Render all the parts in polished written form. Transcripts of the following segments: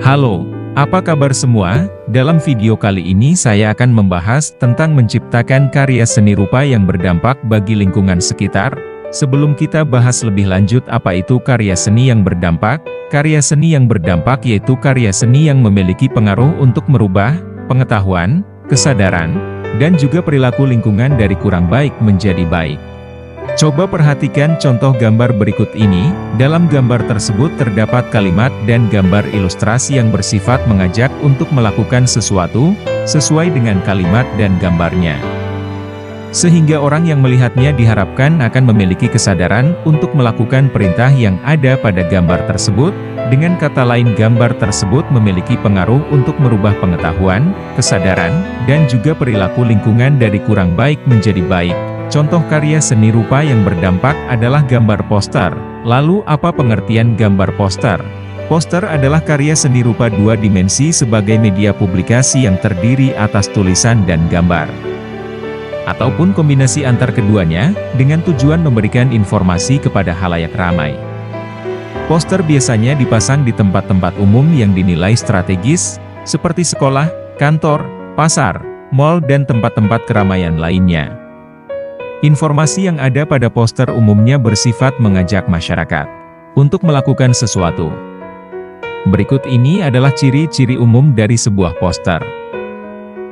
Halo, apa kabar semua? Dalam video kali ini saya akan membahas tentang menciptakan karya seni rupa yang berdampak bagi lingkungan sekitar. Sebelum kita bahas lebih lanjut apa itu karya seni yang berdampak, karya seni yang berdampak yaitu karya seni yang memiliki pengaruh untuk merubah pengetahuan, kesadaran, dan juga perilaku lingkungan dari kurang baik menjadi baik. Coba perhatikan contoh gambar berikut ini. Dalam gambar tersebut terdapat kalimat dan gambar ilustrasi yang bersifat mengajak untuk melakukan sesuatu, sesuai dengan kalimat dan gambarnya. Sehingga orang yang melihatnya diharapkan akan memiliki kesadaran untuk melakukan perintah yang ada pada gambar tersebut. Dengan kata lain, gambar tersebut memiliki pengaruh untuk merubah pengetahuan, kesadaran, dan juga perilaku lingkungan dari kurang baik menjadi baik. Contoh karya seni rupa yang berdampak adalah gambar poster. Lalu apa pengertian gambar poster? Poster adalah karya seni rupa dua dimensi sebagai media publikasi yang terdiri atas tulisan dan gambar. Ataupun kombinasi antar keduanya, dengan tujuan memberikan informasi kepada halayak ramai. Poster biasanya dipasang di tempat-tempat umum yang dinilai strategis, seperti sekolah, kantor, pasar, mal dan tempat-tempat keramaian lainnya. Informasi yang ada pada poster umumnya bersifat mengajak masyarakat untuk melakukan sesuatu. Berikut ini adalah ciri-ciri umum dari sebuah poster.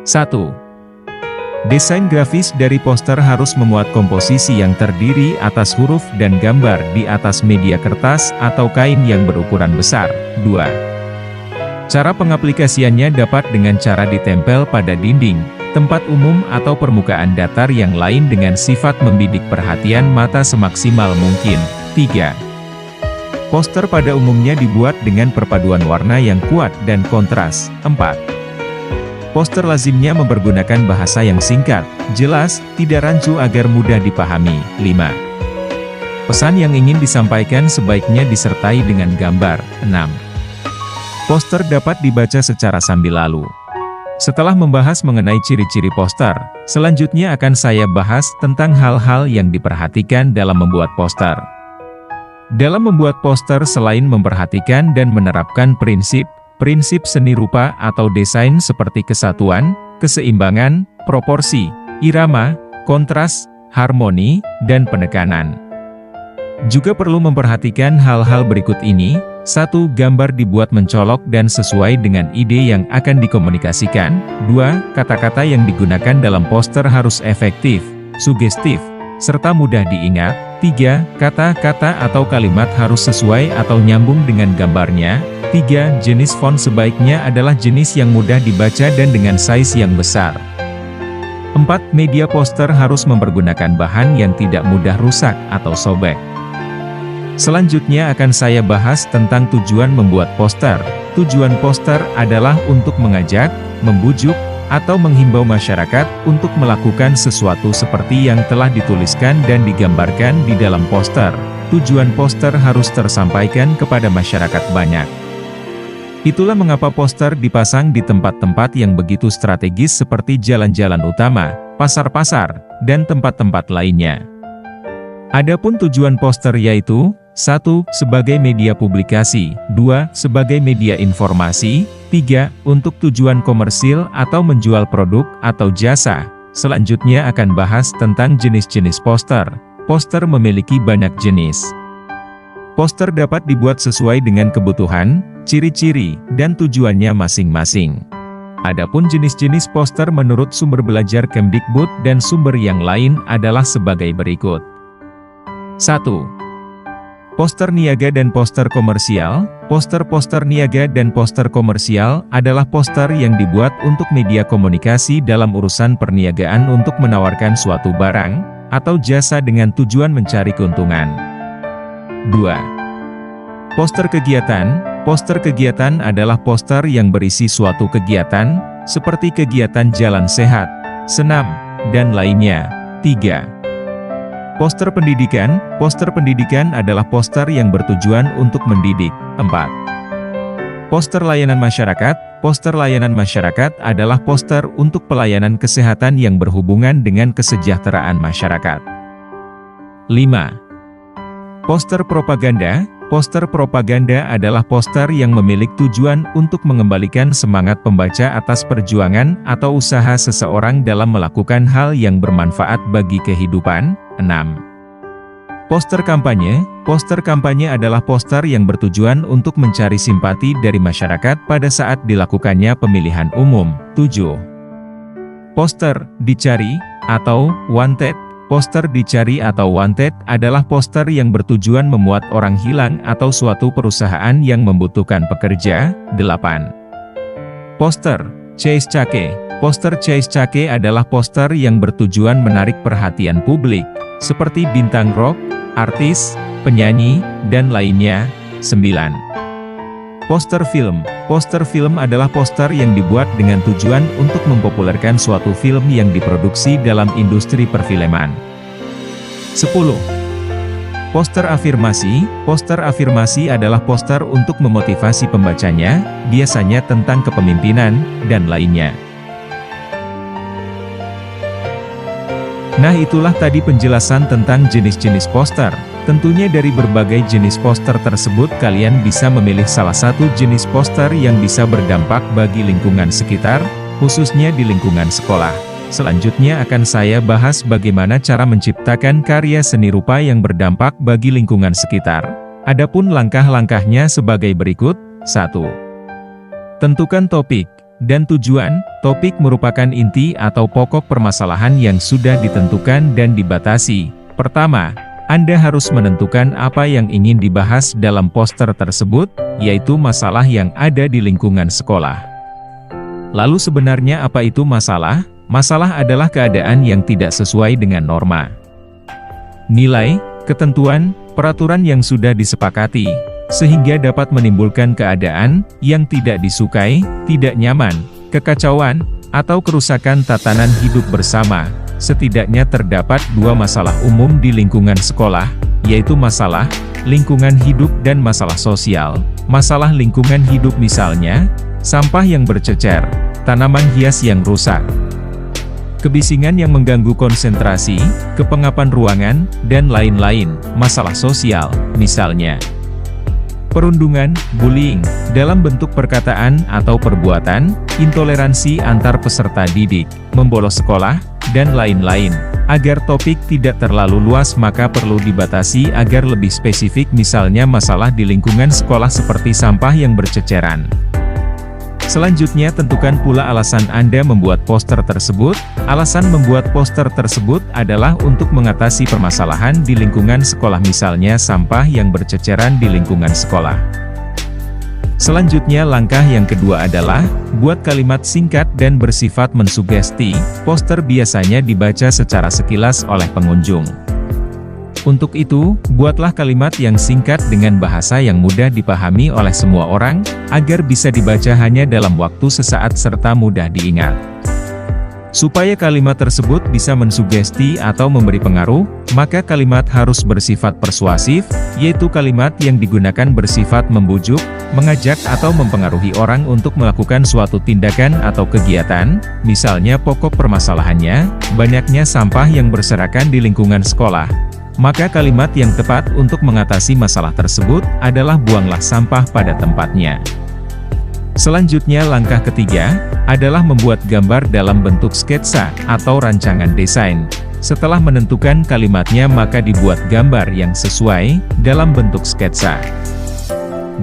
1. Desain grafis dari poster harus memuat komposisi yang terdiri atas huruf dan gambar di atas media kertas atau kain yang berukuran besar. 2. Cara pengaplikasiannya dapat dengan cara ditempel pada dinding, tempat umum atau permukaan datar yang lain dengan sifat membidik perhatian mata semaksimal mungkin. 3. Poster pada umumnya dibuat dengan perpaduan warna yang kuat dan kontras. 4. Poster lazimnya mempergunakan bahasa yang singkat, jelas, tidak rancu agar mudah dipahami. 5. Pesan yang ingin disampaikan sebaiknya disertai dengan gambar. 6. Poster dapat dibaca secara sambil lalu. Setelah membahas mengenai ciri-ciri poster, selanjutnya akan saya bahas tentang hal-hal yang diperhatikan dalam membuat poster. Dalam membuat poster selain memperhatikan dan menerapkan prinsip seni rupa atau desain seperti kesatuan, keseimbangan, proporsi, irama, kontras, harmoni, dan penekanan. Juga perlu memperhatikan hal-hal berikut ini. 1. Gambar dibuat mencolok dan sesuai dengan ide yang akan dikomunikasikan. 2. Kata-kata yang digunakan dalam poster harus efektif, sugestif, serta mudah diingat. 3. Kata-kata atau kalimat harus sesuai atau nyambung dengan gambarnya. 3. Jenis font sebaiknya adalah jenis yang mudah dibaca dan dengan size yang besar. 4. Media poster harus mempergunakan bahan yang tidak mudah rusak atau sobek. Selanjutnya akan saya bahas tentang tujuan membuat poster. Tujuan poster adalah untuk mengajak, membujuk, atau menghimbau masyarakat untuk melakukan sesuatu seperti yang telah dituliskan dan digambarkan di dalam poster. Tujuan poster harus tersampaikan kepada masyarakat banyak. Itulah mengapa poster dipasang di tempat-tempat yang begitu strategis seperti jalan-jalan utama, pasar-pasar, dan tempat-tempat lainnya. Adapun tujuan poster yaitu 1. Sebagai media publikasi. 2. Sebagai media informasi. 3. Untuk tujuan komersil atau menjual produk atau jasa. Selanjutnya akan bahas tentang jenis-jenis poster. Poster memiliki banyak jenis. Poster dapat dibuat sesuai dengan kebutuhan, ciri-ciri, dan tujuannya masing-masing. Adapun jenis-jenis poster menurut sumber belajar Kemdikbud dan sumber yang lain adalah sebagai berikut. 1. Poster niaga dan poster komersial. Poster niaga dan poster komersial adalah poster yang dibuat untuk media komunikasi dalam urusan perniagaan untuk menawarkan suatu barang atau jasa dengan tujuan mencari keuntungan. 2. Poster kegiatan. Poster kegiatan adalah poster yang berisi suatu kegiatan, seperti kegiatan jalan sehat, senam, dan lainnya. 3. Poster pendidikan. Poster pendidikan adalah poster yang bertujuan untuk mendidik. 4. Poster layanan masyarakat. Poster layanan masyarakat adalah poster untuk pelayanan kesehatan yang berhubungan dengan kesejahteraan masyarakat. 5. Poster propaganda. Poster propaganda adalah poster yang memiliki tujuan untuk mengembalikan semangat pembaca atas perjuangan atau usaha seseorang dalam melakukan hal yang bermanfaat bagi kehidupan. 6. Poster kampanye. Poster kampanye adalah poster yang bertujuan untuk mencari simpati dari masyarakat pada saat dilakukannya pemilihan umum. 7. Poster dicari atau wanted. Poster dicari atau wanted adalah poster yang bertujuan memuat orang hilang atau suatu perusahaan yang membutuhkan pekerja. 8. Poster chase cake. Poster chase cake adalah poster yang bertujuan menarik perhatian publik, seperti bintang rock, artis, penyanyi, dan lainnya. 9. Poster film. Poster film adalah poster yang dibuat dengan tujuan untuk mempopulerkan suatu film yang diproduksi dalam industri perfilman. 10. Poster afirmasi. Poster afirmasi adalah poster untuk memotivasi pembacanya, biasanya tentang kepemimpinan, dan lainnya. Nah, itulah tadi penjelasan tentang jenis-jenis poster. Tentunya dari berbagai jenis poster tersebut kalian bisa memilih salah satu jenis poster yang bisa berdampak bagi lingkungan sekitar, khususnya di lingkungan sekolah. Selanjutnya akan saya bahas bagaimana cara menciptakan karya seni rupa yang berdampak bagi lingkungan sekitar. Adapun langkah-langkahnya sebagai berikut. 1. Tentukan topik dan tujuan. Topik merupakan inti atau pokok permasalahan yang sudah ditentukan dan dibatasi. Pertama, Anda harus menentukan apa yang ingin dibahas dalam poster tersebut, yaitu masalah yang ada di lingkungan sekolah. Lalu sebenarnya apa itu masalah? Masalah adalah keadaan yang tidak sesuai dengan norma, nilai, ketentuan, peraturan yang sudah disepakati, sehingga dapat menimbulkan keadaan yang tidak disukai, tidak nyaman, kekacauan, atau kerusakan tatanan hidup bersama. Setidaknya terdapat dua masalah umum di lingkungan sekolah, yaitu masalah lingkungan hidup dan masalah sosial. Masalah lingkungan hidup misalnya, sampah yang bercecer, tanaman hias yang rusak, kebisingan yang mengganggu konsentrasi, kepengapan ruangan, dan lain-lain. Masalah sosial, misalnya perundungan, bullying, dalam bentuk perkataan atau perbuatan, intoleransi antar peserta didik, membolos sekolah, dan lain-lain. Agar topik tidak terlalu luas maka perlu dibatasi agar lebih spesifik, misalnya masalah di lingkungan sekolah seperti sampah yang berceceran. Selanjutnya tentukan pula alasan Anda membuat poster tersebut. Alasan membuat poster tersebut adalah untuk mengatasi permasalahan di lingkungan sekolah, misalnya sampah yang berceceran di lingkungan sekolah. Selanjutnya langkah yang kedua adalah, buat kalimat singkat dan bersifat mensugesti. Poster biasanya dibaca secara sekilas oleh pengunjung. Untuk itu, buatlah kalimat yang singkat dengan bahasa yang mudah dipahami oleh semua orang, agar bisa dibaca hanya dalam waktu sesaat serta mudah diingat. Supaya kalimat tersebut bisa mensugesti atau memberi pengaruh, maka kalimat harus bersifat persuasif, yaitu kalimat yang digunakan bersifat membujuk, mengajak atau mempengaruhi orang untuk melakukan suatu tindakan atau kegiatan. Misalnya pokok permasalahannya, banyaknya sampah yang berserakan di lingkungan sekolah. Maka kalimat yang tepat untuk mengatasi masalah tersebut adalah buanglah sampah pada tempatnya. Selanjutnya langkah ketiga adalah membuat gambar dalam bentuk sketsa atau rancangan desain. Setelah menentukan kalimatnya maka dibuat gambar yang sesuai dalam bentuk sketsa.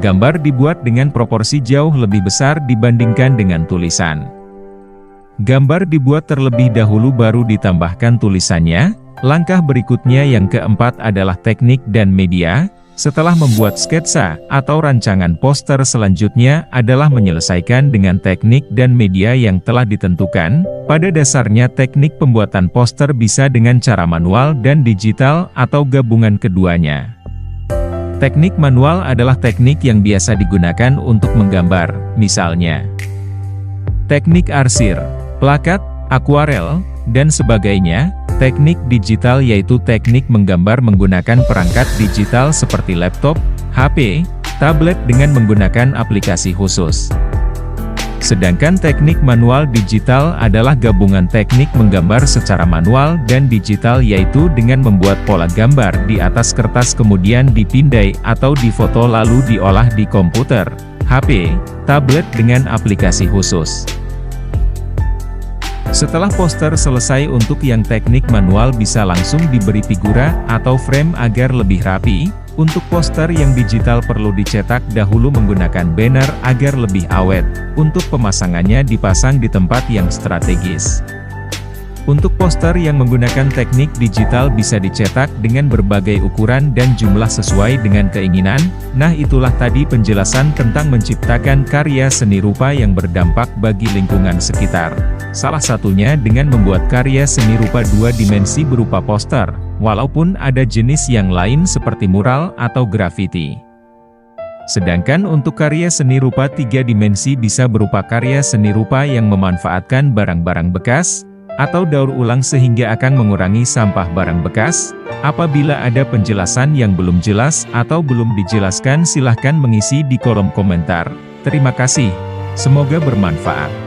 Gambar dibuat dengan proporsi jauh lebih besar dibandingkan dengan tulisan. Gambar dibuat terlebih dahulu baru ditambahkan tulisannya. Langkah berikutnya yang keempat adalah teknik dan media. Setelah membuat sketsa atau rancangan poster, selanjutnya adalah menyelesaikan dengan teknik dan media yang telah ditentukan. Pada dasarnya teknik pembuatan poster bisa dengan cara manual dan digital atau gabungan keduanya. Teknik manual adalah teknik yang biasa digunakan untuk menggambar, misalnya teknik arsir, plakat, akuarel, dan sebagainya. Teknik digital yaitu teknik menggambar menggunakan perangkat digital seperti laptop, HP, tablet dengan menggunakan aplikasi khusus. Sedangkan teknik manual digital adalah gabungan teknik menggambar secara manual dan digital, yaitu dengan membuat pola gambar di atas kertas kemudian dipindai atau difoto lalu diolah di komputer, HP, tablet dengan aplikasi khusus. Setelah poster selesai, untuk yang teknik manual bisa langsung diberi figura atau frame agar lebih rapi. Untuk poster yang digital perlu dicetak dahulu menggunakan banner agar lebih awet. Untuk pemasangannya dipasang di tempat yang strategis. Untuk poster yang menggunakan teknik digital bisa dicetak dengan berbagai ukuran dan jumlah sesuai dengan keinginan. Nah, itulah tadi penjelasan tentang menciptakan karya seni rupa yang berdampak bagi lingkungan sekitar. Salah satunya dengan membuat karya seni rupa 2 dimensi berupa poster, walaupun ada jenis yang lain seperti mural atau grafiti. Sedangkan untuk karya seni rupa 3 dimensi bisa berupa karya seni rupa yang memanfaatkan barang-barang bekas, atau daur ulang sehingga akan mengurangi sampah barang bekas. Apabila ada penjelasan yang belum jelas atau belum dijelaskan, silahkan mengisi di kolom komentar. Terima kasih. Semoga bermanfaat.